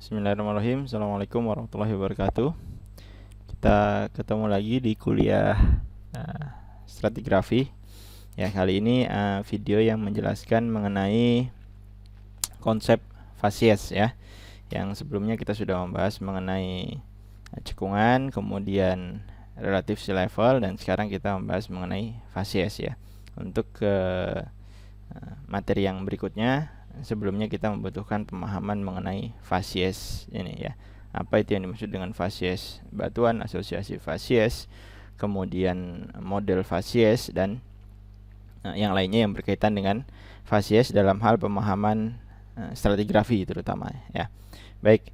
Bismillahirrahmanirrahim. Assalamualaikum warahmatullahi wabarakatuh. Kita ketemu lagi di kuliah stratigrafi. Ya, kali ini video yang menjelaskan mengenai konsep fasies ya. Yang sebelumnya kita sudah membahas mengenai cekungan, kemudian relative sea level, dan sekarang kita membahas mengenai fasies ya. Untuk materi yang berikutnya, sebelumnya kita membutuhkan pemahaman mengenai fasies ini ya. Apa itu yang dimaksud dengan fasies batuan, asosiasi fasies, kemudian model fasies, dan yang lainnya yang berkaitan dengan fasies dalam hal pemahaman stratigrafi terutama ya. Baik,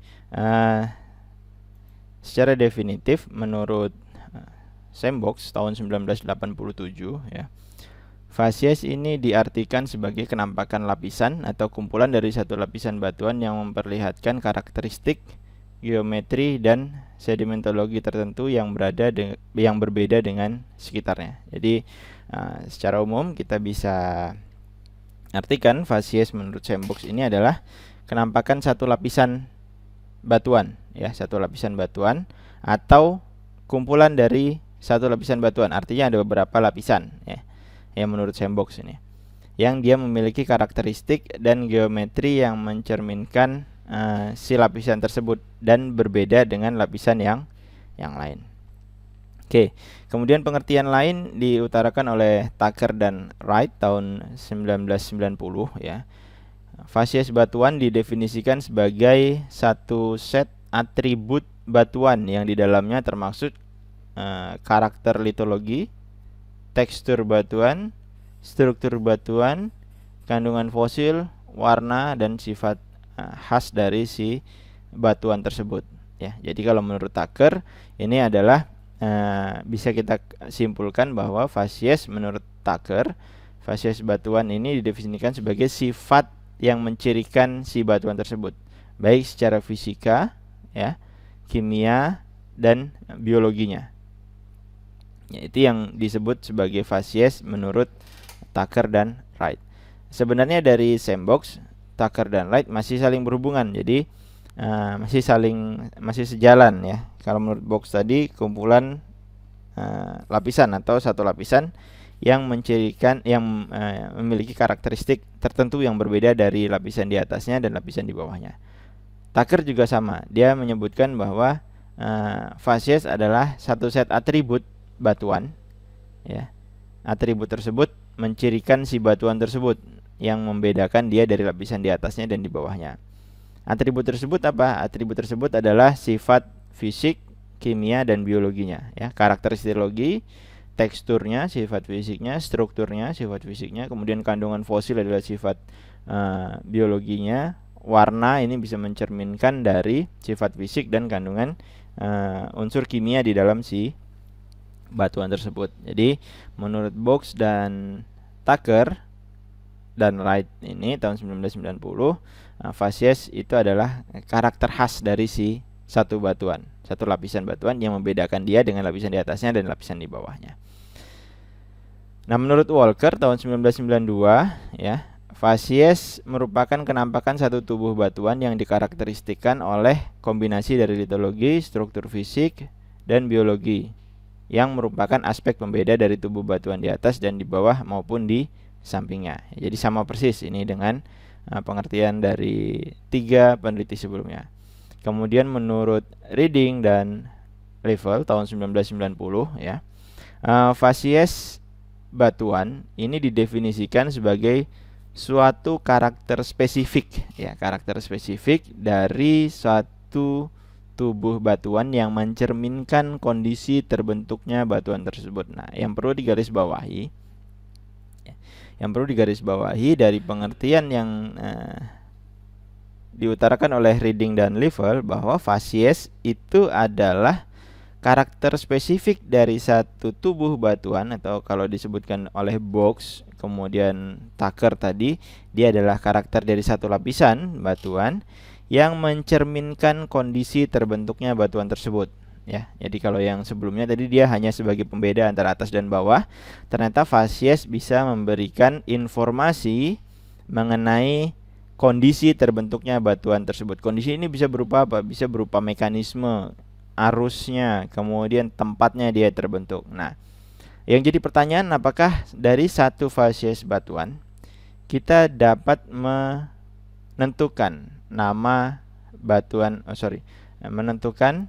secara definitif menurut Sandbox tahun 1987 ya, fasies ini diartikan sebagai kenampakan lapisan atau kumpulan dari satu lapisan batuan yang memperlihatkan karakteristik, geometri, dan sedimentologi tertentu yang berbeda dengan sekitarnya. Jadi secara umum kita bisa artikan fasies menurut Sandbox ini adalah kenampakan satu lapisan batuan ya, satu lapisan batuan atau kumpulan dari satu lapisan batuan. Artinya ada beberapa lapisan ya, yang menurut Sandbox ini, yang dia memiliki karakteristik dan geometri yang mencerminkan si lapisan tersebut dan berbeda dengan lapisan yang lain. Oke, kemudian pengertian lain diutarakan oleh Tucker dan Wright tahun 1990 ya. Fasies batuan didefinisikan sebagai satu set atribut batuan yang di dalamnya termaksud karakter litologi, tekstur batuan, struktur batuan, kandungan fosil, warna, dan sifat khas dari si batuan tersebut ya. Jadi kalau menurut Tucker ini adalah bisa kita simpulkan bahwa fasies menurut Tucker, fasies batuan ini didefinisikan sebagai sifat yang mencirikan si batuan tersebut, baik secara fisika ya, kimia, dan biologinya. Ya, itu yang disebut sebagai fasies menurut Tucker dan Wright. Sebenarnya dari Sandbox, Tucker dan Wright masih saling berhubungan, jadi masih sejalan ya. Kalau menurut box tadi kumpulan lapisan atau satu lapisan yang mencirikan, yang memiliki karakteristik tertentu yang berbeda dari lapisan di atasnya dan lapisan di bawahnya. Tucker juga sama, dia menyebutkan bahwa fasies adalah satu set atribut batuan ya. Atribut tersebut mencirikan si batuan tersebut yang membedakan dia dari lapisan di atasnya dan di bawahnya. Atribut tersebut apa? Atribut tersebut adalah sifat fisik, kimia, dan biologinya ya. Karakteristikologi, teksturnya, sifat fisiknya, strukturnya, sifat fisiknya, kemudian kandungan fosil adalah sifat biologinya, warna ini bisa mencerminkan dari sifat fisik dan kandungan unsur kimia di dalam si batuan tersebut. Jadi menurut Box dan Tucker dan Wright ini tahun 1990, fasies itu adalah karakter khas dari si satu batuan, satu lapisan batuan yang membedakan dia dengan lapisan di atasnya dan lapisan di bawahnya. Nah, menurut Walker tahun 1992 ya, fasies merupakan kenampakan satu tubuh batuan yang dikarakteristikkan oleh kombinasi dari litologi, struktur fisik, dan biologi yang merupakan aspek pembeda dari tubuh batuan di atas dan di bawah maupun di sampingnya. Jadi sama persis ini dengan pengertian dari tiga peneliti sebelumnya. Kemudian menurut Reading dan Level tahun 1990 ya, fasies batuan ini didefinisikan sebagai suatu karakter spesifik ya, karakter spesifik dari suatu tubuh batuan yang mencerminkan kondisi terbentuknya batuan tersebut. Nah, yang perlu digarisbawahi dari pengertian yang diutarakan oleh Reading dan Level bahwa fasies itu adalah karakter spesifik dari satu tubuh batuan, atau kalau disebutkan oleh Box kemudian Tucker tadi, dia adalah karakter dari satu lapisan batuan yang mencerminkan kondisi terbentuknya batuan tersebut ya. Jadi kalau yang sebelumnya tadi dia hanya sebagai pembeda antara atas dan bawah, ternyata fasies bisa memberikan informasi mengenai kondisi terbentuknya batuan tersebut. Kondisi ini bisa berupa apa? Bisa berupa mekanisme, arusnya, kemudian tempatnya dia terbentuk. Nah, yang jadi pertanyaan, apakah dari satu fasies batuan kita dapat menentukan nama batuan, menentukan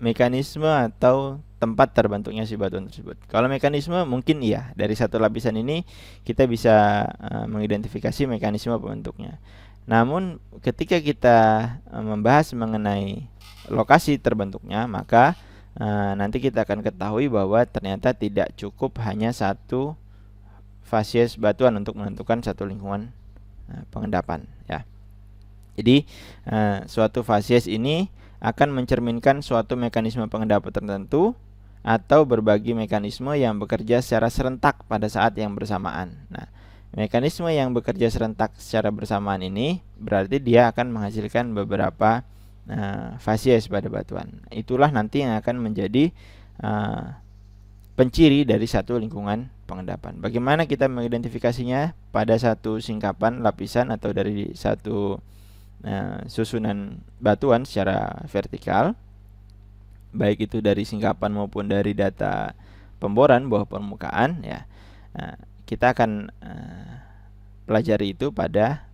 mekanisme atau tempat terbentuknya si batuan tersebut. Kalau mekanisme mungkin iya, dari satu lapisan ini kita bisa mengidentifikasi mekanisme pembentuknya. Namun ketika kita membahas mengenai lokasi terbentuknya, maka nanti kita akan ketahui bahwa ternyata tidak cukup hanya satu fasies batuan untuk menentukan satu lingkungan pengendapan, ya. Jadi suatu fasies ini akan mencerminkan suatu mekanisme pengendapan tertentu atau berbagi mekanisme yang bekerja secara serentak pada saat yang bersamaan. Nah, mekanisme yang bekerja serentak secara bersamaan ini berarti dia akan menghasilkan beberapa fasies pada batuan. Itulah nanti yang akan menjadi penciri dari satu lingkungan pengendapan. Bagaimana kita mengidentifikasinya pada satu singkapan lapisan atau dari satu susunan batuan secara vertikal, baik itu dari singkapan maupun dari data pemboran bawah permukaan, ya. Kita akan pelajari itu pada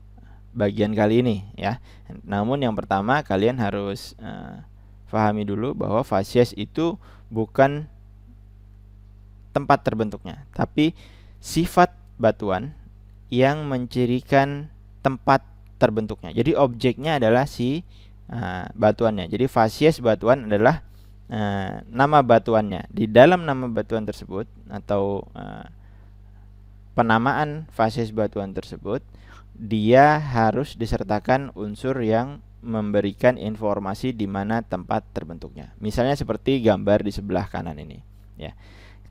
bagian kali ini, ya. Namun yang pertama kalian harus pahami dulu bahwa fasies itu bukan tempat terbentuknya, tapi sifat batuan yang mencirikan tempat terbentuknya. Jadi objeknya adalah si batuannya. Jadi fasies batuan adalah nama batuannya. Di dalam nama batuan tersebut atau penamaan fasies batuan tersebut, dia harus disertakan unsur yang memberikan informasi di mana tempat terbentuknya. Misalnya seperti gambar di sebelah kanan ini, ya.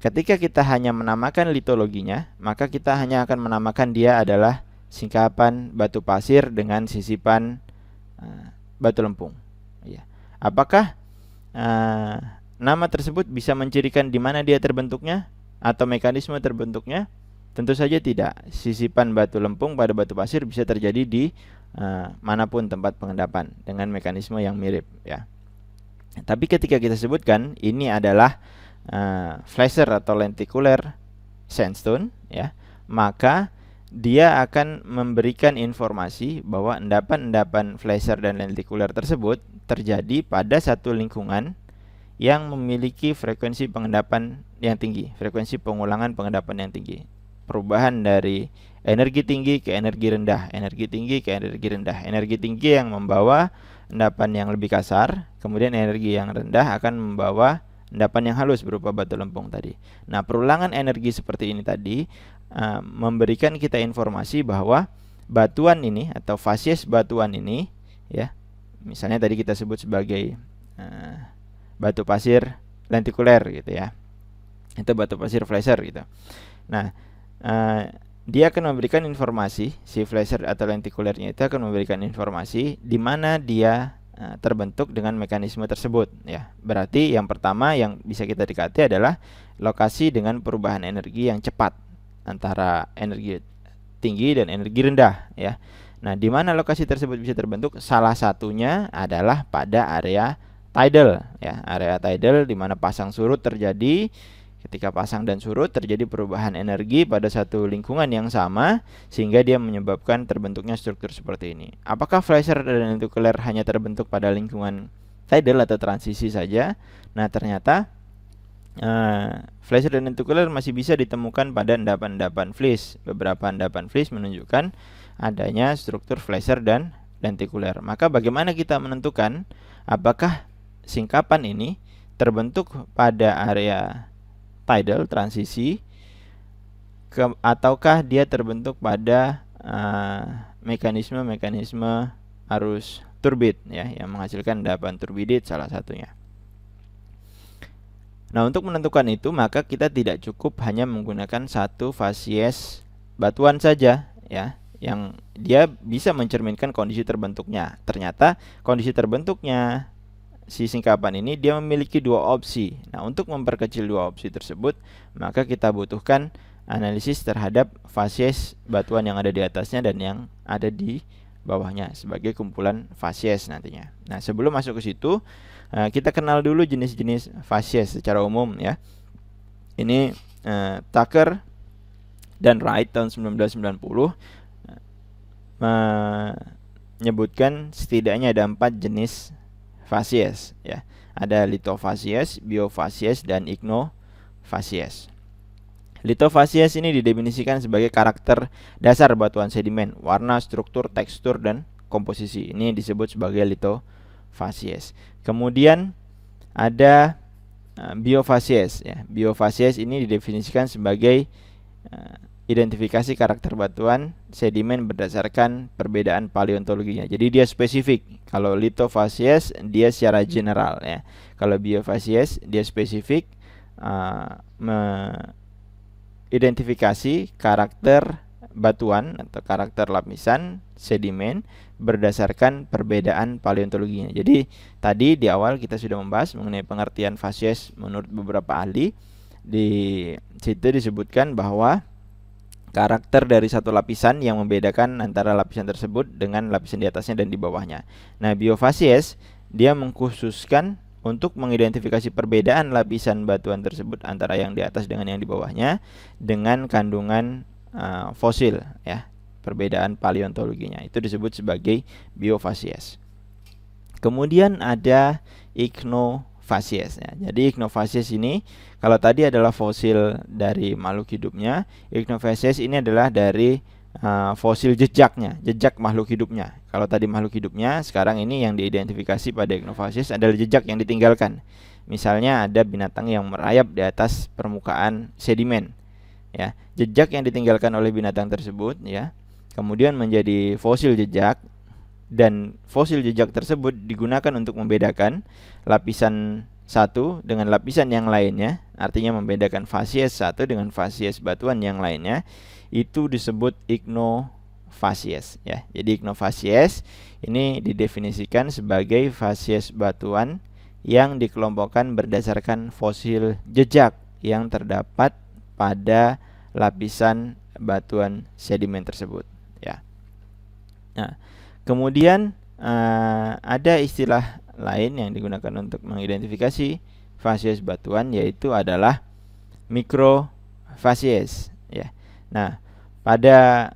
Ketika kita hanya menamakan litologinya, maka kita hanya akan menamakan dia adalah singkapan batu pasir dengan sisipan batu lempung, ya. Apakah nama tersebut bisa mencirikan di mana dia terbentuknya atau mekanisme terbentuknya? Tentu saja tidak. Sisipan batu lempung pada batu pasir bisa terjadi di manapun tempat pengendapan dengan mekanisme yang mirip, ya. Tapi ketika kita sebutkan ini adalah flasher atau lenticular sandstone, ya, maka dia akan memberikan informasi bahwa endapan-endapan flasher dan lenticular tersebut terjadi pada satu lingkungan yang memiliki frekuensi pengendapan yang tinggi, frekuensi pengulangan pengendapan yang tinggi. Perubahan dari energi tinggi ke energi rendah, energi tinggi ke energi rendah. Energi tinggi yang membawa endapan yang lebih kasar, kemudian energi yang rendah akan membawa endapan yang halus berupa batu lempung tadi. Nah, perulangan energi seperti ini tadi memberikan kita informasi bahwa batuan ini atau fasies batuan ini, ya, misalnya tadi kita sebut sebagai batu pasir lentikuler gitu, ya, itu batu pasir flasher gitu. Nah, dia akan memberikan informasi, si flasher atau lentikulernya itu akan memberikan informasi di mana dia terbentuk dengan mekanisme tersebut, ya. Berarti yang pertama yang bisa kita dekati adalah lokasi dengan perubahan energi yang cepat antara energi tinggi dan energi rendah, ya. Nah, di mana lokasi tersebut bisa terbentuk? Salah satunya adalah pada area tidal, ya. Area tidal di mana pasang surut terjadi. Ketika pasang dan surut terjadi perubahan energi pada satu lingkungan yang sama sehingga dia menyebabkan terbentuknya struktur seperti ini. Apakah flasher dan lenticular hanya terbentuk pada lingkungan tidal atau transisi saja? Nah, ternyata flasher dan lenticular masih bisa ditemukan pada endapan-endapan flis. Beberapa endapan flis menunjukkan adanya struktur flasher dan lenticular. Maka bagaimana kita menentukan apakah singkapan ini terbentuk pada area tidal transisi ataukah dia terbentuk pada mekanisme arus turbid, ya, yang menghasilkan endapan turbidit salah satunya. Nah, untuk menentukan itu maka kita tidak cukup hanya menggunakan satu fasies batuan saja, ya, yang dia bisa mencerminkan kondisi terbentuknya. Ternyata kondisi terbentuknya si singkapan ini dia memiliki dua opsi. Nah, untuk memperkecil dua opsi tersebut, maka kita butuhkan analisis terhadap fasies batuan yang ada di atasnya dan yang ada di bawahnya sebagai kumpulan fasies nantinya. Nah, sebelum masuk ke situ, kita kenal dulu jenis-jenis fasies secara umum ya. Ini Tucker dan Wright tahun 1990 menyebutkan setidaknya ada 4 jenis fasies ya. Ada lithofasies, biofasies, dan igneofasies. Lithofasies ini didefinisikan sebagai karakter dasar batuan sedimen, warna, struktur, tekstur, dan komposisi. Ini disebut sebagai lithofasies. Kemudian ada biofasies ya. Biofasies ini didefinisikan sebagai identifikasi karakter batuan sedimen berdasarkan perbedaan paleontologinya. Jadi dia spesifik. Kalau lithofasies dia secara general ya. Kalau biofasies dia spesifik identifikasi karakter batuan atau karakter lapisan sedimen berdasarkan perbedaan paleontologinya. Jadi tadi di awal kita sudah membahas mengenai pengertian fasies menurut beberapa ahli. Di situ disebutkan bahwa karakter dari satu lapisan yang membedakan antara lapisan tersebut dengan lapisan di atasnya dan di bawahnya. Nah, biofasies dia mengkhususkan untuk mengidentifikasi perbedaan lapisan batuan tersebut antara yang di atas dengan yang di bawahnya dengan kandungan fosil ya, perbedaan paleontologinya. Itu disebut sebagai biofasies. Kemudian ada igneofasies ya. Jadi igneofasies ini kalau tadi adalah fosil dari makhluk hidupnya, igneofasies ini adalah dari fosil jejaknya, jejak makhluk hidupnya. Kalau tadi makhluk hidupnya, sekarang ini yang diidentifikasi pada igneofasies adalah jejak yang ditinggalkan. Misalnya ada binatang yang merayap di atas permukaan sedimen. Ya, jejak yang ditinggalkan oleh binatang tersebut ya, kemudian menjadi fosil jejak, dan fosil jejak tersebut digunakan untuk membedakan lapisan satu dengan lapisan yang lainnya, artinya membedakan fasies satu dengan fasies batuan yang lainnya. Itu disebut igneofasies ya. Jadi igneofasies ini didefinisikan sebagai fasies batuan yang dikelompokkan berdasarkan fosil jejak yang terdapat pada lapisan batuan sedimen tersebut ya. Nah, kemudian ada istilah lain yang digunakan untuk mengidentifikasi fasies batuan, yaitu adalah mikrofasies ya. Nah, pada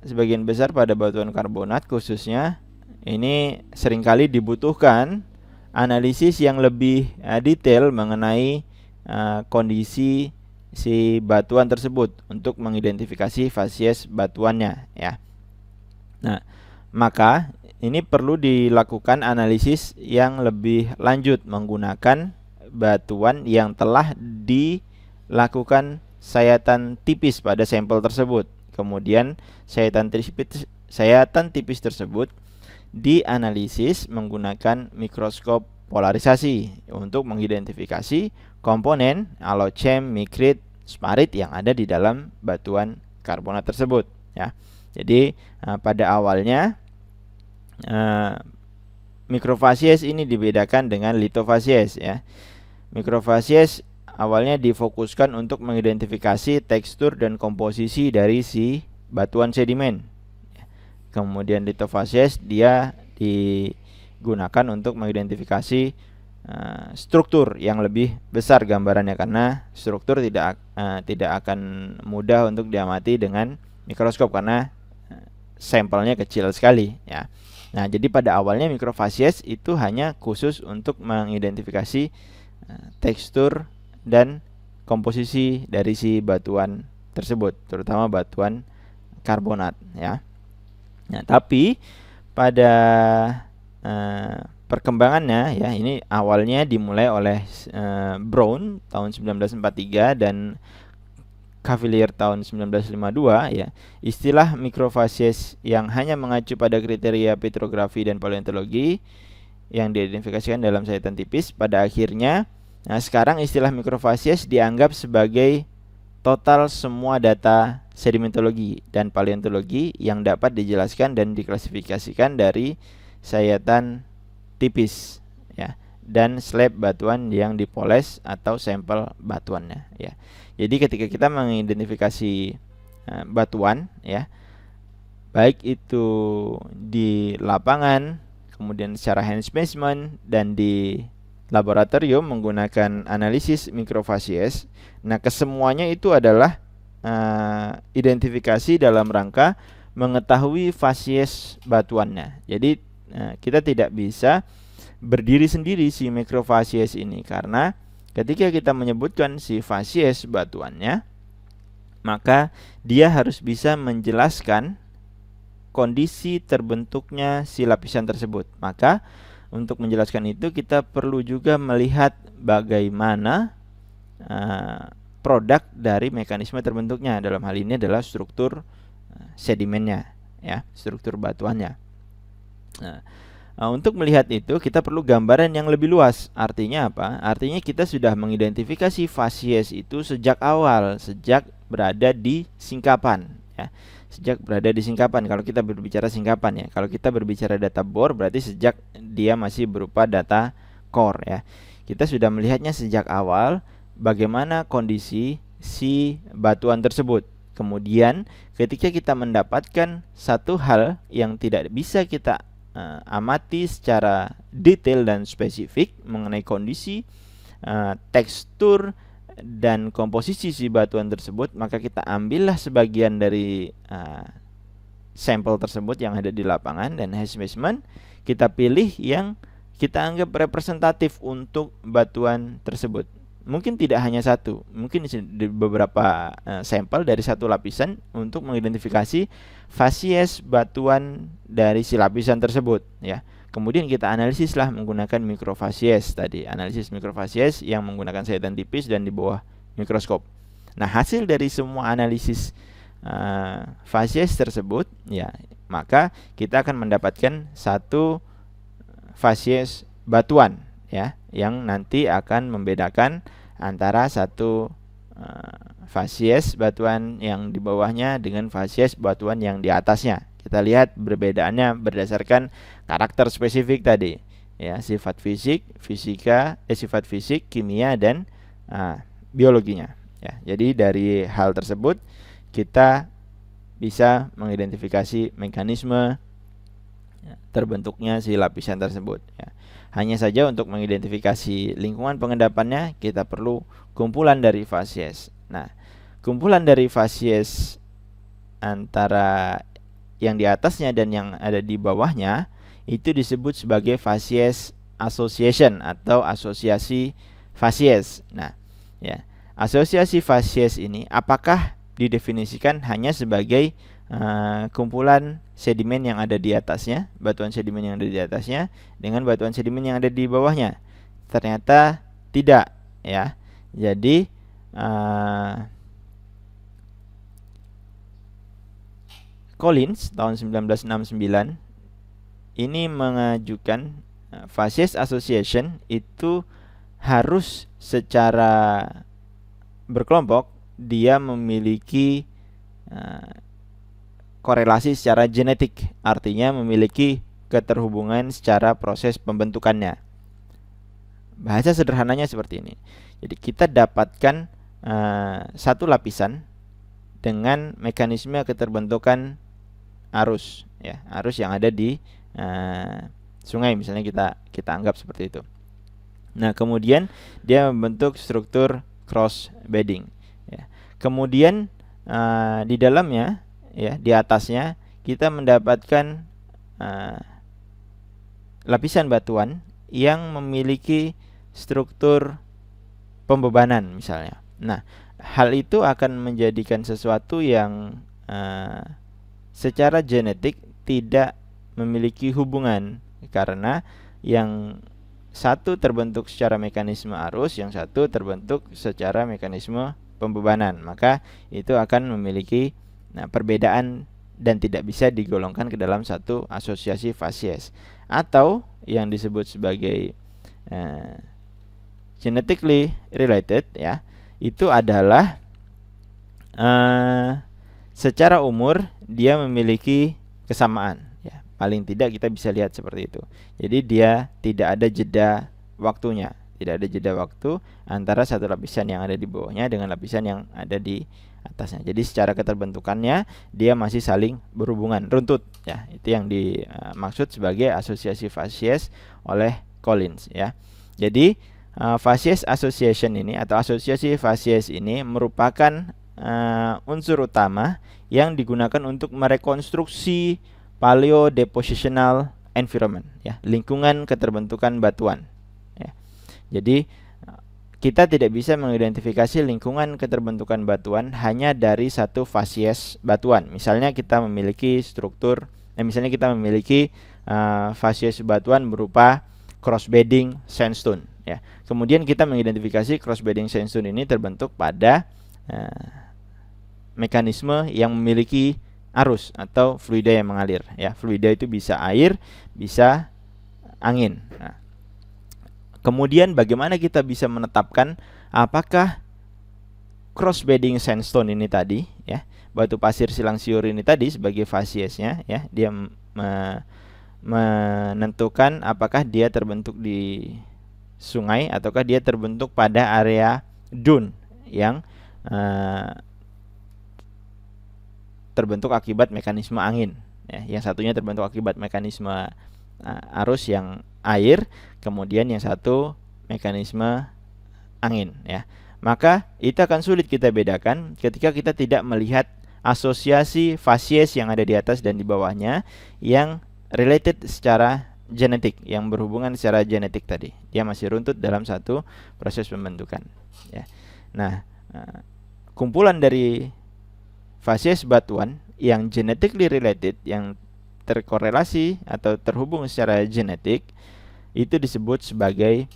sebagian besar pada batuan karbonat khususnya ini seringkali dibutuhkan analisis yang lebih detail mengenai kondisi si batuan tersebut untuk mengidentifikasi fasies batuannya ya. Nah, maka ini perlu dilakukan analisis yang lebih lanjut menggunakan batuan yang telah dilakukan sayatan tipis pada sampel tersebut. Kemudian sayatan tipis tersebut dianalisis menggunakan mikroskop polarisasi untuk mengidentifikasi komponen alochem, mikrit, sparit yang ada di dalam batuan karbonat tersebut ya. Jadi pada awalnya mikrofasies ini dibedakan dengan lithofasies ya. Mikrofasies awalnya difokuskan untuk mengidentifikasi tekstur dan komposisi dari si batuan sedimen. Kemudian lithofasies dia digunakan untuk mengidentifikasi struktur yang lebih besar gambarannya, karena struktur tidak akan mudah untuk diamati dengan mikroskop karena sampelnya kecil sekali ya. Nah, jadi pada awalnya mikrofasies itu hanya khusus untuk mengidentifikasi tekstur dan komposisi dari si batuan tersebut, terutama batuan karbonat ya. Nah, tapi pada perkembangannya ya, ini awalnya dimulai oleh Brown tahun 1943 dan Cavalier tahun 1952 ya. Istilah mikrofasies yang hanya mengacu pada kriteria petrografi dan paleontologi yang diidentifikasikan dalam sayatan tipis pada akhirnya, nah sekarang istilah mikrofasies dianggap sebagai total semua data sedimentologi dan paleontologi yang dapat dijelaskan dan diklasifikasikan dari sayatan tipis ya. dan slab batuan yang dipoles atau sampel batuannya ya. Jadi ketika kita mengidentifikasi batuan ya, baik itu di lapangan, kemudian secara hand measurement dan di laboratorium menggunakan analisis mikrofasies. Nah, kesemuanya itu adalah identifikasi dalam rangka mengetahui fasies batuannya. Jadi kita tidak bisa berdiri sendiri si mikrofasies ini, karena ketika kita menyebutkan si fasies batuannya, maka dia harus bisa menjelaskan kondisi terbentuknya si lapisan tersebut. Maka untuk menjelaskan itu kita perlu juga melihat bagaimana produk dari mekanisme terbentuknya. Dalam hal ini adalah struktur sedimennya ya, struktur batuannya. Untuk melihat itu kita perlu gambaran yang lebih luas. Artinya apa? Artinya kita sudah mengidentifikasi fasies itu sejak awal, sejak berada di singkapan ya. Sejak berada di singkapan kalau kita berbicara singkapan ya. Kalau kita berbicara data bore berarti sejak dia masih berupa data core ya. Kita sudah melihatnya sejak awal bagaimana kondisi si batuan tersebut. Kemudian ketika kita mendapatkan satu hal yang tidak bisa kita amati secara detail dan spesifik mengenai kondisi, tekstur dan komposisi si batuan tersebut, maka kita ambillah sebagian dari sampel tersebut yang ada di lapangan dan hash measurement, kita pilih yang kita anggap representatif untuk batuan tersebut. Mungkin tidak hanya satu, mungkin di beberapa sampel dari satu lapisan untuk mengidentifikasi fasies batuan dari si lapisan tersebut ya. Kemudian kita analisislah menggunakan mikrofasies tadi, analisis mikrofasies yang menggunakan sahutan tipis dan di bawah mikroskop. Nah, hasil dari semua analisis fasies tersebut ya, maka kita akan mendapatkan satu fasies batuan ya, yang nanti akan membedakan antara satu fasies batuan yang di bawahnya dengan fasies batuan yang di atasnya. Kita lihat perbedaannya berdasarkan karakter spesifik tadi ya, sifat fisik, sifat fisik, kimia dan biologinya ya. Jadi dari hal tersebut kita bisa mengidentifikasi mekanisme terbentuknya si lapisan tersebut ya. Hanya saja untuk mengidentifikasi lingkungan pengendapannya kita perlu kumpulan dari fasies. Nah, kumpulan dari fasies antara yang di atasnya dan yang ada di bawahnya itu disebut sebagai fasies association atau asosiasi fasies. Nah, ya, asosiasi fasies ini apakah didefinisikan hanya sebagai kumpulan sedimen yang ada di atasnya, batuan sedimen yang ada di atasnya dengan batuan sedimen yang ada di bawahnya? Ternyata tidak ya. Jadi Collins tahun 1969 ini mengajukan fasies association itu harus secara berkelompok dia memiliki korelasi secara genetik, artinya memiliki keterhubungan secara proses pembentukannya. Bahasa sederhananya seperti ini. Jadi kita dapatkan satu lapisan dengan mekanisme keterbentukan arus ya, arus yang ada di sungai misalnya, kita anggap seperti itu. Nah, kemudian dia membentuk struktur cross bedding ya. Kemudian di dalamnya ya, di atasnya kita mendapatkan lapisan batuan yang memiliki struktur pembebanan misalnya. Nah, hal itu akan menjadikan sesuatu yang secara genetik tidak memiliki hubungan, karena yang satu terbentuk secara mekanisme arus, yang satu terbentuk secara mekanisme pembebanan. Maka itu akan memiliki perbedaan dan tidak bisa digolongkan ke dalam satu asosiasi fasies, atau yang disebut sebagai genetically related ya. Itu adalah secara umur dia memiliki kesamaan ya. Paling tidak kita bisa lihat seperti itu. Jadi dia tidak ada jeda waktunya. Tidak ada jeda waktu antara satu lapisan yang ada di bawahnya dengan lapisan yang ada di atasnya. Jadi secara keterbentukannya dia masih saling berhubungan, runtut ya. Itu yang dimaksud sebagai asosiasi fasies oleh Collins ya. Jadi facies association ini atau asosiasi fasies ini merupakan unsur utama yang digunakan untuk merekonstruksi paleodepositional environment ya, lingkungan keterbentukan batuan ya. Jadi kita tidak bisa mengidentifikasi lingkungan keterbentukan batuan hanya dari satu fasies batuan. Misalnya kita memiliki fasies batuan berupa crossbedding sandstone ya. Kemudian kita mengidentifikasi crossbedding sandstone ini terbentuk pada mekanisme yang memiliki arus atau fluida yang mengalir ya. Fluida itu bisa air, bisa angin. Nah, kemudian bagaimana kita bisa menetapkan apakah crossbedding sandstone ini tadi ya, batu pasir silang siur ini tadi sebagai fasiesnya ya, dia menentukan apakah dia terbentuk di sungai ataukah dia terbentuk pada area dune yang terbentuk akibat mekanisme angin ya. Yang satunya terbentuk akibat mekanisme arus yang air, kemudian yang satu mekanisme angin ya. Maka itu akan sulit kita bedakan ketika kita tidak melihat asosiasi fasies yang ada di atas dan di bawahnya yang related secara genetik, yang berhubungan secara genetik tadi. Dia masih runtut dalam satu proses pembentukan ya. Nah, kumpulan dari fasies batuan yang genetically related, yang terkorelasi atau terhubung secara genetik, itu disebut sebagai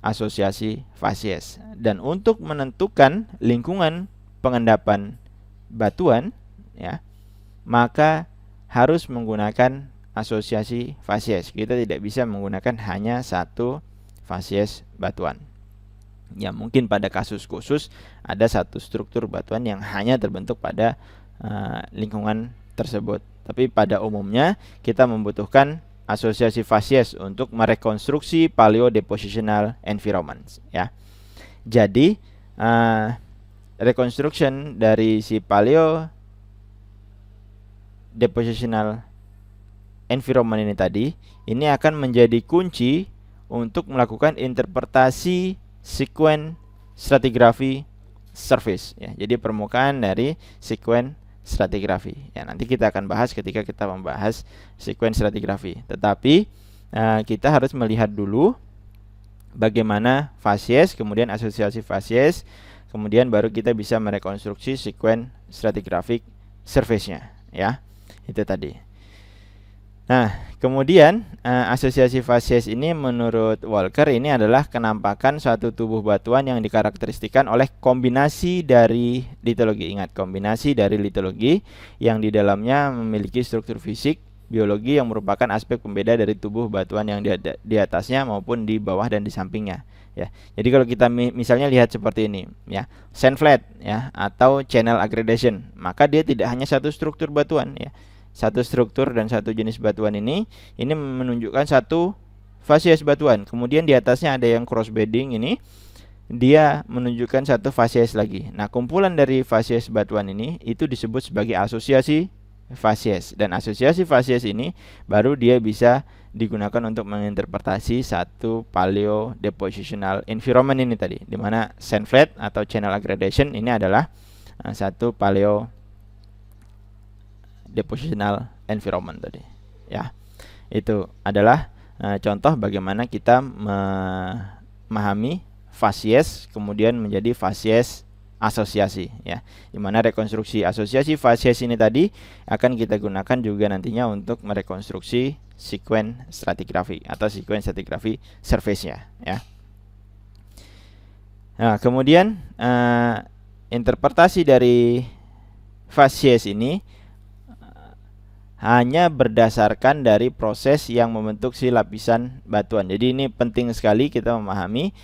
asosiasi fasies. Dan untuk menentukan lingkungan pengendapan batuan ya, maka harus menggunakan asosiasi fasies. Kita tidak bisa menggunakan hanya satu fasies batuan. Ya, mungkin pada kasus khusus ada satu struktur batuan yang hanya terbentuk pada lingkungan tersebut. Tapi pada umumnya kita membutuhkan asosiasi fasies untuk merekonstruksi paleodepositional environments ya. Jadi reconstruction dari si paleodepositional environment ini tadi, ini akan menjadi kunci untuk melakukan interpretasi sekuen stratigrafi surface ya. Jadi permukaan dari sekuen stratigrafi. Ya, nanti kita akan bahas ketika kita membahas sekuen stratigrafi. Tetapi kita harus melihat dulu bagaimana fasies, kemudian asosiasi fasies, kemudian baru kita bisa merekonstruksi sekuen stratigrafik surface-nya ya. Itu tadi. Nah, kemudian asosiasi fasies ini menurut Walker ini adalah kenampakan suatu tubuh batuan yang dikarakteristikan oleh kombinasi dari litologi. Ingat, kombinasi dari litologi yang di dalamnya memiliki struktur fisik, biologi yang merupakan aspek pembeda dari tubuh batuan yang di atasnya maupun di bawah dan di sampingnya. Ya, jadi kalau kita misalnya lihat seperti ini, ya, sandflat, ya, atau channel aggradation, maka dia tidak hanya satu struktur batuan, ya. Satu struktur dan satu jenis batuan ini menunjukkan satu fasies batuan. Kemudian di atasnya ada yang crossbedding ini, dia menunjukkan satu fasies lagi. Nah, kumpulan dari fasies batuan ini itu disebut sebagai asosiasi fasies. Dan asosiasi fasies ini baru dia bisa digunakan untuk menginterpretasi satu paleodepositional environment ini tadi, di mana sandflat atau channel aggradation ini adalah satu paleodepositional environment tadi ya. Itu adalah contoh bagaimana kita memahami fasies kemudian menjadi fasies asosiasi ya, dimana rekonstruksi asosiasi fasies ini tadi akan kita gunakan juga nantinya untuk merekonstruksi sekuen stratigrafi atau sekuen stratigrafi surface-nya ya. Nah, kemudian interpretasi dari fasies ini hanya berdasarkan dari proses yang membentuk si lapisan batuan. Jadi ini penting sekali kita memahami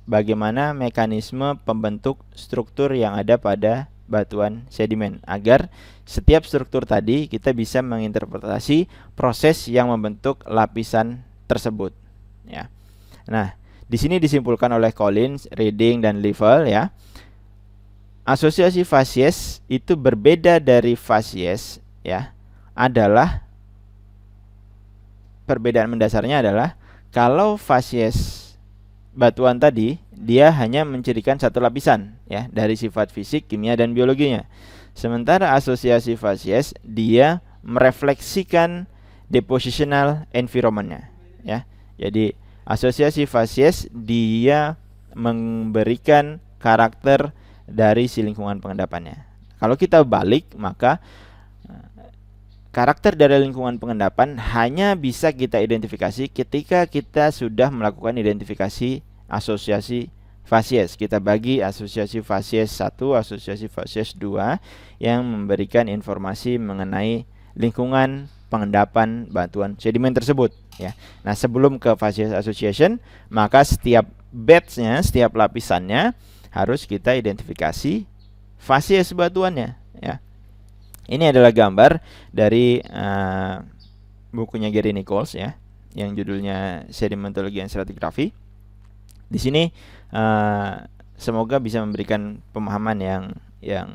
bagaimana mekanisme pembentuk struktur yang ada pada batuan sedimen, agar setiap struktur tadi kita bisa menginterpretasi proses yang membentuk lapisan tersebut ya. Nah, di sini disimpulkan oleh Collins, Reading, dan Level ya. Asosiasi fasies itu berbeda dari fasies ya. Adalah perbedaan mendasarnya adalah kalau fasies batuan tadi dia hanya mencirikan satu lapisan ya dari sifat fisik, kimia, dan biologinya. Sementara asosiasi fasies dia merefleksikan depositional environment-nya ya. Jadi asosiasi fasies dia memberikan karakter dari si lingkungan pengendapannya. Kalau kita balik, maka karakter dari lingkungan pengendapan hanya bisa kita identifikasi ketika kita sudah melakukan identifikasi asosiasi fasies. Kita bagi asosiasi fasies 1, asosiasi fasies 2 yang memberikan informasi mengenai lingkungan pengendapan batuan sedimen tersebut ya. Nah, sebelum ke fasies association, maka setiap batch-nya, setiap lapisannya harus kita identifikasi fasies batuannya ya. Ini adalah gambar dari bukunya Gary Nichols ya, yang judulnya Sedimentology and Stratigraphy. Di sini semoga bisa memberikan pemahaman yang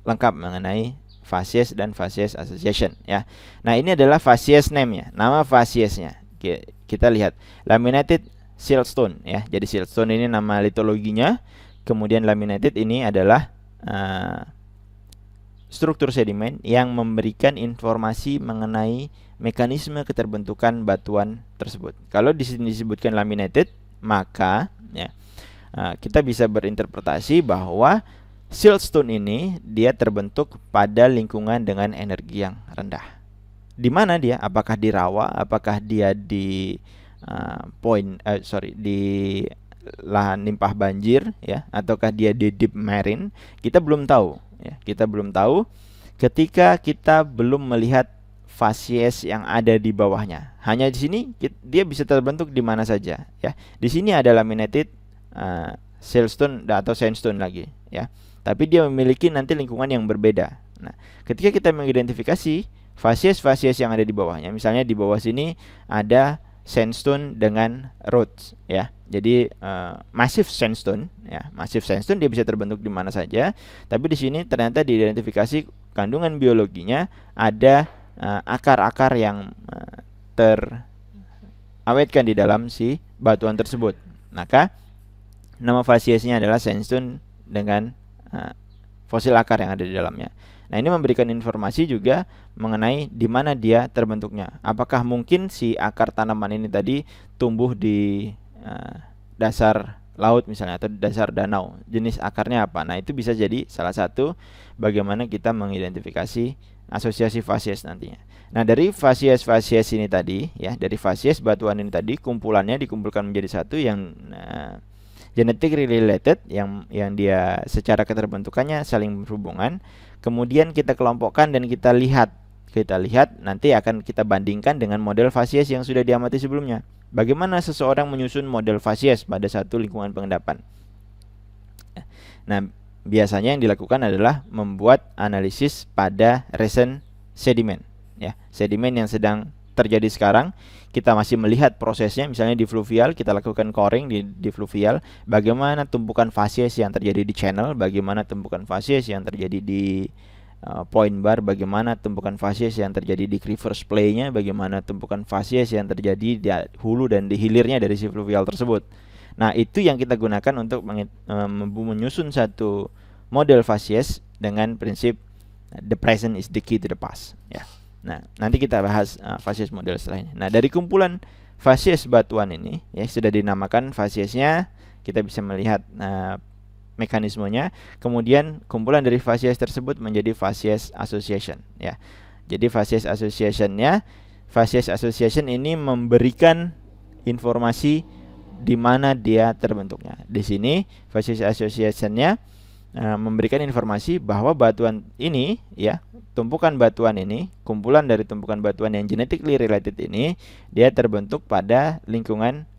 lengkap mengenai fasies dan fasies association ya. Nah, ini adalah fasies name ya, nama fasiesnya. Kita lihat laminated siltstone ya. Jadi siltstone ini nama litologinya. Kemudian laminated ini adalah struktur sedimen yang memberikan informasi mengenai mekanisme keterbentukan batuan tersebut. Kalau di sini disebutkan laminated, maka ya, kita bisa berinterpretasi bahwa siltstone ini dia terbentuk pada lingkungan dengan energi yang rendah. Di mana dia? Apakah di rawa? Apakah dia di di lahan limpah banjir ya, ataukah dia di deep marine? Kita belum tahu ya. Kita belum tahu ketika kita belum melihat fasies yang ada di bawahnya. Hanya di sini dia bisa terbentuk di mana saja ya. Di sini ada laminated siltstone atau sandstone lagi ya. Tapi dia memiliki nanti lingkungan yang berbeda. Nah, ketika kita mengidentifikasi fasies-fasies yang ada di bawahnya, misalnya di bawah sini ada sandstone dengan roots ya. Jadi massive sandstone ya, massive sandstone dia bisa terbentuk di mana saja. Tapi di sini ternyata diidentifikasi kandungan biologinya ada akar-akar yang terawetkan di dalam si batuan tersebut. Maka nama fasiesnya adalah sandstone dengan fosil akar yang ada di dalamnya. Nah, ini memberikan informasi juga mengenai di mana dia terbentuknya. Apakah mungkin si akar tanaman ini tadi tumbuh di dasar laut misalnya atau dasar danau. Jenis akarnya apa? Nah, itu bisa jadi salah satu bagaimana kita mengidentifikasi asosiasi fasies nantinya. Nah, dari fasies-fasies ini tadi ya, dari fasies batuan ini tadi kumpulannya dikumpulkan menjadi satu yang genetically related, yang dia secara keterbentukannya saling berhubungan. Kemudian kita kelompokkan dan kita lihat nanti akan kita bandingkan dengan model fasies yang sudah diamati sebelumnya. Bagaimana seseorang menyusun model fasies pada satu lingkungan pengendapan. Nah, biasanya yang dilakukan adalah membuat analisis pada recent sedimen ya. Sedimen yang sedang terjadi sekarang, kita masih melihat prosesnya. Misalnya di fluvial, kita lakukan coring di fluvial, bagaimana tumpukan fasies yang terjadi di channel, bagaimana tumpukan fasies yang terjadi di point bar, bagaimana tumpukan fasies yang terjadi di reverse play-nya, bagaimana tumpukan fasies yang terjadi di hulu dan di hilirnya dari si fluvial tersebut. Nah, itu yang kita gunakan untuk menyusun satu model fasies dengan prinsip the present is the key to the past ya. Nah, nanti kita bahas fasies model setelahnya. Nah, dari kumpulan fasies batuan ini ya, sudah dinamakan fasiesnya, kita bisa melihat mekanismenya. Kemudian kumpulan dari fasies tersebut menjadi fasies association ya. Jadi fasies association ini memberikan informasi di mana dia terbentuknya. Di sini fasies association-nya memberikan informasi bahwa batuan ini ya, tumpukan batuan ini, kumpulan dari tumpukan batuan yang genetically related ini, dia terbentuk pada lingkungan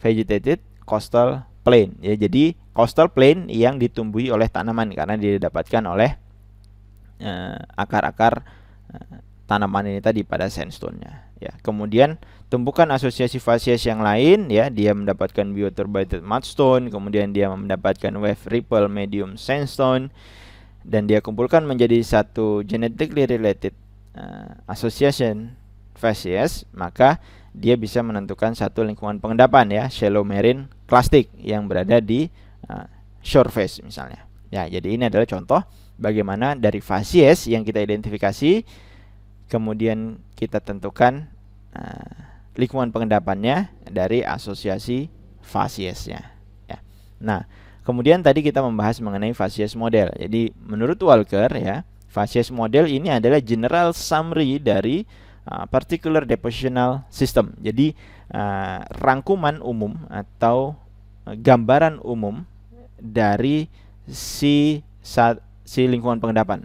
vegetated coastal plain ya. Jadi coastal plain yang ditumbuhi oleh tanaman karena didapatkan oleh akar-akar tanaman ini tadi pada sandstone-nya ya. Kemudian tumpukan asosiasi fasies yang lain, ya, dia mendapatkan bioturbated mudstone, kemudian dia mendapatkan wave ripple medium sandstone, dan dia kumpulkan menjadi satu genetically related association fasies, maka dia bisa menentukan satu lingkungan pengendapan, ya, shallow marine clastic yang berada di shore face misalnya. Ya, jadi ini adalah contoh bagaimana dari fasies yang kita identifikasi, kemudian kita tentukan lingkungan pengendapannya dari asosiasi fasiesnya. Ya. Nah, kemudian tadi kita membahas mengenai fasies model. Jadi menurut Walker, ya, fasies model ini adalah general summary dari particular depositional system. Jadi rangkuman umum atau gambaran umum dari si lingkungan pengendapan.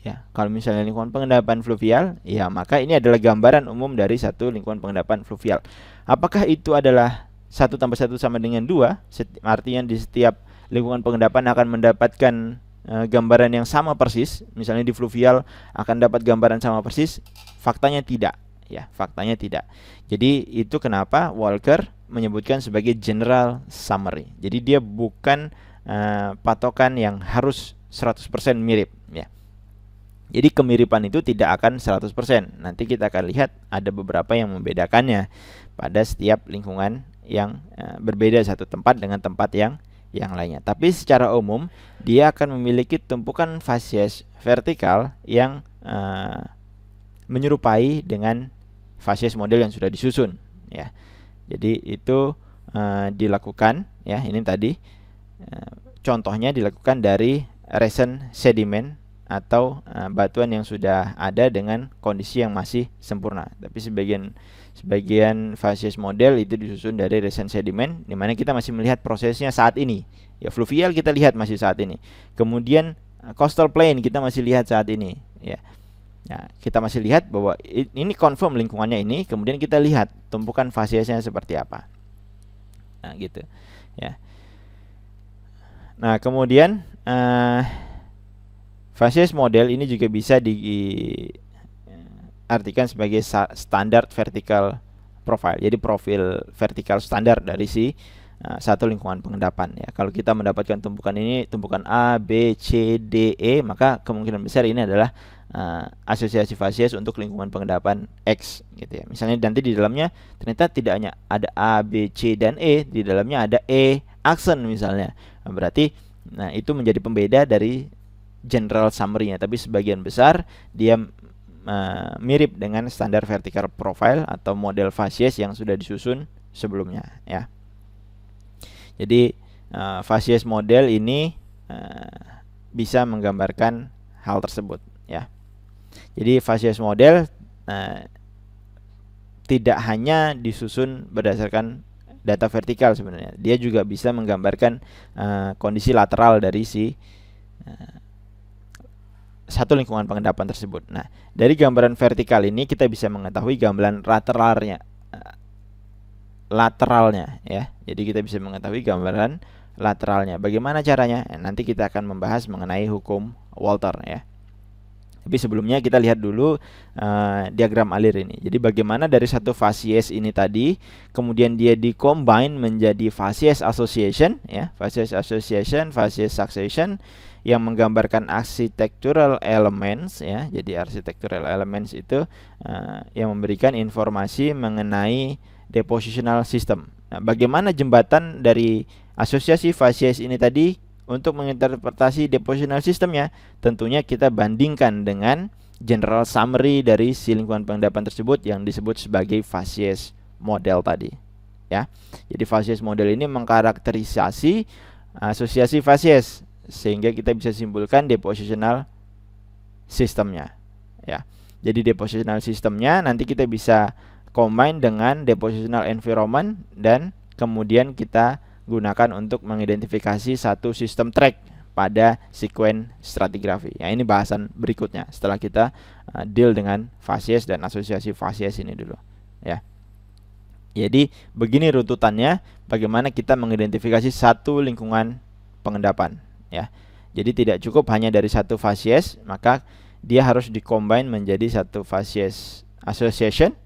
Ya, kalau misalnya lingkungan pengendapan fluvial, ya, maka ini adalah gambaran umum dari satu lingkungan pengendapan fluvial. Apakah itu adalah 1+1 sama dengan 2? Artinya di setiap lingkungan pengendapan akan mendapatkan gambaran yang sama persis. Misalnya di fluvial akan dapat gambaran sama persis. Faktanya tidak, ya, faktanya tidak. Jadi itu kenapa Walker menyebutkan sebagai general summary. Jadi dia bukan patokan yang harus 100% mirip, ya. Jadi kemiripan itu tidak akan 100%. Nanti kita akan lihat ada beberapa yang membedakannya pada setiap lingkungan yang berbeda satu tempat dengan tempat yang lainnya. Tapi secara umum dia akan memiliki tumpukan fasies vertikal yang menyerupai dengan fasies model yang sudah disusun, ya. Jadi itu dilakukan, ya, ini tadi contohnya dilakukan dari recent sediment atau batuan yang sudah ada dengan kondisi yang masih sempurna. Tapi sebagian fasies model itu disusun dari recent sediment, di mana kita masih melihat prosesnya saat ini. Ya, fluvial kita lihat masih saat ini. Kemudian coastal plain kita masih lihat saat ini, ya. Ya, kita masih lihat bahwa ini confirm lingkungannya ini, kemudian kita lihat tumpukan fasiesnya seperti apa. Nah, gitu, ya. Nah, kemudian fasies model ini juga bisa diartikan sebagai standar vertical profile. Jadi profil vertikal standar dari satu lingkungan pengendapan, ya. Kalau kita mendapatkan tumpukan ini, tumpukan A, B, C, D, E, maka kemungkinan besar ini adalah asosiasi fasies untuk lingkungan pengendapan X, gitu, ya. Misalnya nanti di dalamnya ternyata tidak hanya ada A, B, C, dan E, di dalamnya ada E aksen misalnya. Berarti itu menjadi pembeda dari general summary-nya, tapi sebagian besar dia mirip dengan standar vertical profile atau model fasies yang sudah disusun sebelumnya, ya. Jadi fasies model ini bisa menggambarkan hal tersebut, ya. Jadi fasies model tidak hanya disusun berdasarkan data vertikal sebenarnya. Dia juga bisa menggambarkan kondisi lateral dari satu lingkungan pengendapan tersebut. Nah, dari gambaran vertikal ini kita bisa mengetahui gambaran lateralnya, ya. Jadi kita bisa mengetahui gambaran lateralnya. Bagaimana caranya? Nanti kita akan membahas mengenai hukum Walter, ya. Tapi sebelumnya kita lihat dulu diagram alir ini. Jadi bagaimana dari satu fasies ini tadi, kemudian dia dikombine menjadi fasies association, ya, fasies association, fasies succession, yang menggambarkan architectural elements, ya. Jadi architectural elements itu yang memberikan informasi mengenai depositional system. Nah, bagaimana jembatan dari asosiasi fasies ini tadi untuk menginterpretasi depositional systemnya? Tentunya kita bandingkan dengan general summary dari si lingkungan pengendapan tersebut yang disebut sebagai fasies model tadi, ya. Jadi fasies model ini mengkarakterisasi asosiasi fasies sehingga kita bisa simpulkan depositional sistemnya, ya. Jadi depositional sistemnya nanti kita bisa combine dengan depositional environment dan kemudian kita gunakan untuk mengidentifikasi satu sistem track pada sequence stratigraphy. Ya, ini bahasan berikutnya setelah kita deal dengan fasies dan asosiasi fasies ini dulu, ya. Jadi begini runtutannya bagaimana kita mengidentifikasi satu lingkungan pengendapan, ya. Jadi tidak cukup hanya dari satu fasies, maka dia harus dikombine menjadi satu fasies association.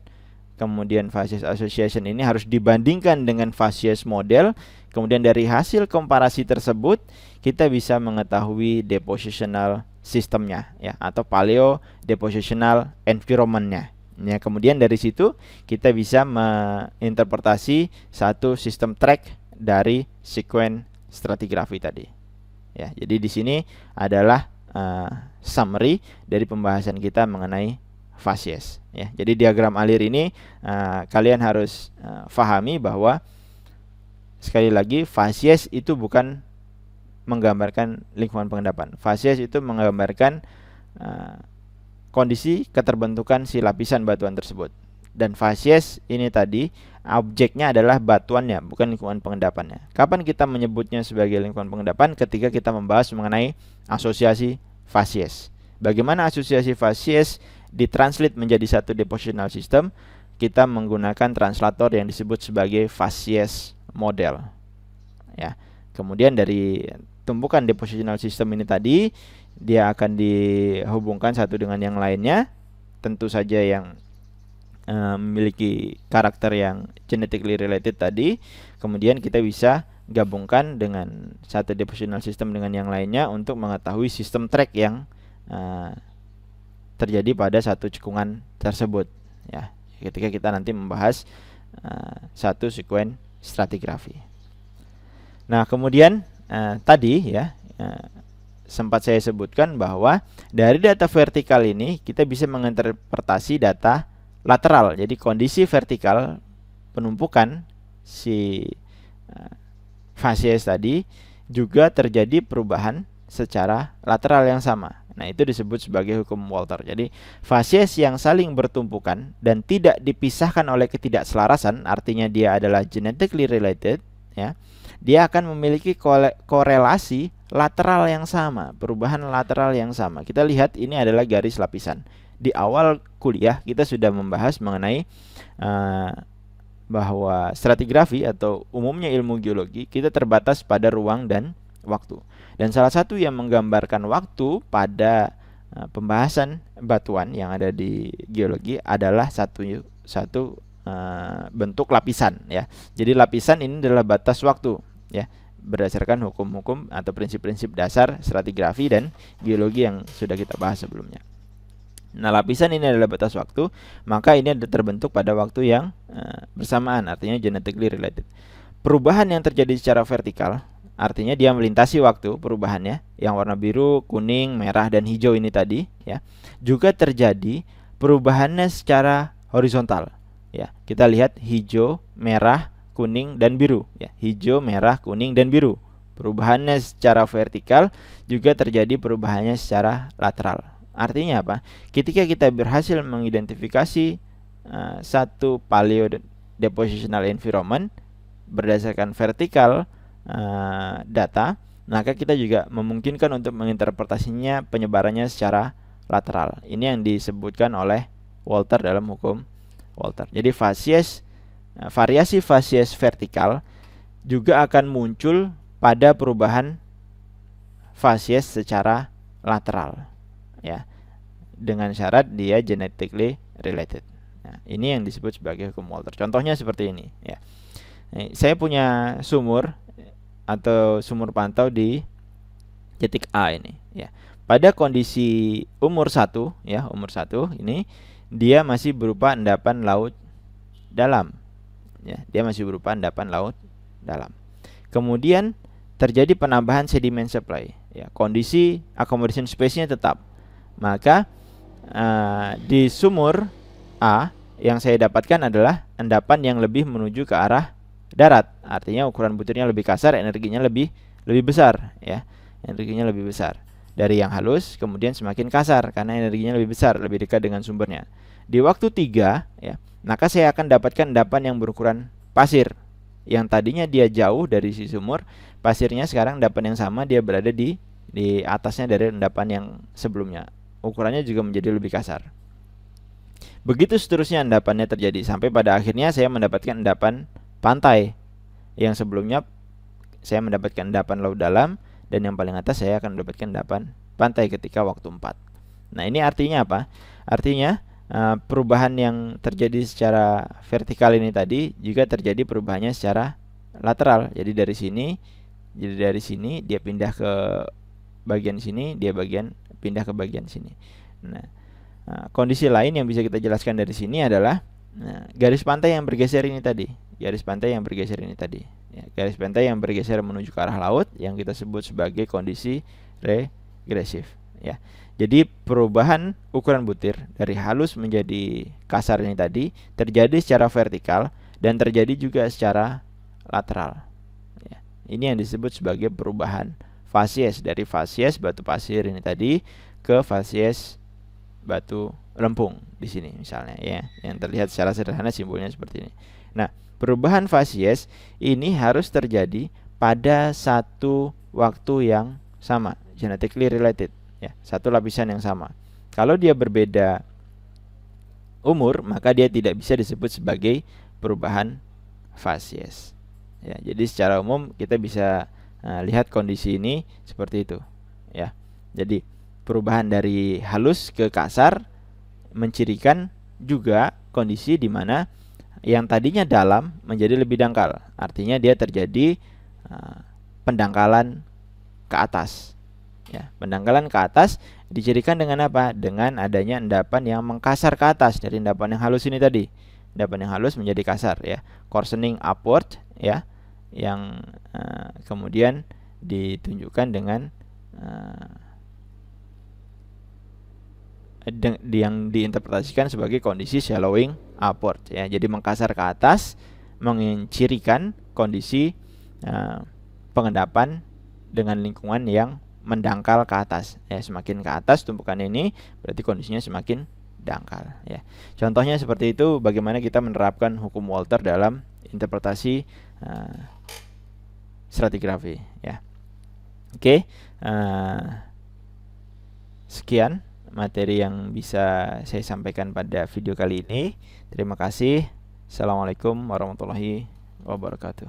kemudian facies association ini harus dibandingkan dengan facies model. Kemudian dari hasil komparasi tersebut kita bisa mengetahui depositional sistemnya ya, atau paleo depositional environmentnya. Ya, kemudian dari situ kita bisa menginterpretasi satu sistem track dari sequence stratigraphy tadi. Ya, jadi di sini adalah summary dari pembahasan kita mengenai facies. Ya, jadi diagram alir ini kalian harus pahami bahwa sekali lagi facies itu bukan menggambarkan lingkungan pengendapan. Facies itu menggambarkan kondisi keterbentukan si lapisan batuan tersebut. Dan facies ini tadi objeknya adalah batuannya, bukan lingkungan pengendapannya. Kapan kita menyebutnya sebagai lingkungan pengendapan? Ketika kita membahas mengenai asosiasi facies. Bagaimana asosiasi facies ditranslate menjadi satu depositional system? Kita menggunakan translator yang disebut sebagai facies model. Ya. Kemudian dari tumpukan depositional system ini tadi, dia akan dihubungkan satu dengan yang lainnya. Tentu saja yang memiliki karakter yang genetically related tadi. Kemudian kita bisa gabungkan dengan satu depositional system dengan yang lainnya untuk mengetahui sistem track yang terjadi pada satu cekungan tersebut. Ya, ketika kita nanti membahas satu sequence stratigraphy. Nah, kemudian tadi ya sempat saya sebutkan bahwa dari data vertikal ini kita bisa menginterpretasi data lateral. Jadi kondisi vertikal penumpukan si facies tadi juga terjadi perubahan secara lateral yang sama. Nah, itu disebut sebagai hukum Walter. Jadi facies yang saling bertumpukan dan tidak dipisahkan oleh ketidakselarasan, artinya dia adalah genetically related ya. Dia akan memiliki korelasi lateral yang sama, perubahan lateral yang sama. Kita lihat ini adalah garis lapisan. Di awal kuliah kita sudah membahas mengenai bahwa stratigrafi atau umumnya ilmu geologi kita terbatas pada ruang dan waktu. Dan salah satu yang menggambarkan waktu pada pembahasan batuan yang ada di geologi adalah satu bentuk lapisan ya. Jadi lapisan ini adalah batas waktu ya, berdasarkan hukum-hukum atau prinsip-prinsip dasar stratigrafi dan geologi yang sudah kita bahas sebelumnya. Nah, lapisan ini adalah batas waktu, maka ini terbentuk pada waktu yang bersamaan, artinya genetically related. Perubahan yang terjadi secara vertikal, artinya dia melintasi waktu perubahannya, yang warna biru, kuning, merah, dan hijau ini tadi ya, juga terjadi perubahannya secara horizontal ya. Kita lihat hijau, merah, kuning, dan biru ya. Hijau, merah, kuning, dan biru. Perubahannya secara vertikal juga terjadi perubahannya secara lateral. Artinya apa? Ketika kita berhasil mengidentifikasi satu paleo depositional environment berdasarkan vertikal data, maka kita juga memungkinkan untuk menginterpretasinya penyebarannya secara lateral. Ini yang disebutkan oleh Walter dalam hukum Walter. Jadi variasi facies vertikal juga akan muncul pada perubahan facies secara lateral ya, dengan syarat dia genetically related. Nah, ini yang disebut sebagai hukum Walter. Contohnya seperti ini ya. Saya punya sumur atau sumur pantau di titik A ini ya. Pada kondisi umur 1 ya, umur 1 ini dia masih berupa endapan laut dalam. Ya, dia masih berupa endapan laut dalam. Kemudian terjadi penambahan sedimen supply. Ya, kondisi accommodation space-nya tetap. Maka di sumur A yang saya dapatkan adalah endapan yang lebih menuju ke arah darat. Artinya ukuran butirnya lebih kasar, energinya lebih besar. Ya, energinya lebih besar dari yang halus, kemudian semakin kasar karena energinya lebih besar, lebih dekat dengan sumbernya. Di waktu 3 ya, maka saya akan dapatkan endapan yang berukuran pasir. Yang tadinya dia jauh dari si sumur, pasirnya sekarang endapan yang sama, dia berada di atasnya dari endapan yang sebelumnya. Ukurannya juga menjadi lebih kasar. Begitu seterusnya endapannya terjadi sampai pada akhirnya saya mendapatkan endapan pantai. Yang sebelumnya saya mendapatkan endapan laut dalam, dan yang paling atas saya akan mendapatkan endapan pantai ketika waktu 4. Nah, ini artinya apa? Artinya perubahan yang terjadi secara vertikal ini tadi juga terjadi perubahannya secara lateral. Jadi dari sini dia pindah ke bagian sini, dia pindah ke bagian sini. Nah, kondisi lain yang bisa kita jelaskan dari sini adalah garis pantai yang bergeser ini tadi. Ya, garis pantai yang bergeser menuju ke arah laut yang kita sebut sebagai kondisi regresif, ya. Jadi perubahan ukuran butir dari halus menjadi kasar ini tadi terjadi secara vertikal dan terjadi juga secara lateral, ya. Ini yang disebut sebagai perubahan fasies, dari fasies batu pasir ini tadi ke fasies batu lempung di sini misalnya, ya. Yang terlihat secara sederhana simbolnya seperti ini. Nah, perubahan fasies ini harus terjadi pada satu waktu yang sama, genetically related, ya, satu lapisan yang sama. Kalau dia berbeda umur, maka dia tidak bisa disebut sebagai perubahan fasies, ya. Jadi secara umum kita bisa lihat kondisi ini seperti itu, ya. Jadi perubahan dari halus ke kasar mencirikan juga kondisi di mana yang tadinya dalam menjadi lebih dangkal. Artinya dia terjadi pendangkalan ke atas, ya. Pendangkalan ke atas dicirikan dengan apa? Dengan adanya endapan yang mengkasar ke atas dari endapan yang halus ini tadi. Endapan yang halus menjadi kasar, ya. Coarsening upward, ya, yang kemudian ditunjukkan dengan yang diinterpretasikan sebagai kondisi shallowing upward, ya. Jadi mengkasar ke atas mencirikan kondisi pengendapan dengan lingkungan yang mendangkal ke atas, ya. Semakin ke atas tumpukan ini berarti kondisinya semakin dangkal, ya. Contohnya seperti itu bagaimana kita menerapkan hukum Walter dalam interpretasi stratigrafi, ya. Oke, sekian materi yang bisa saya sampaikan pada video kali ini. Terima kasih. Assalamualaikum warahmatullahi wabarakatuh.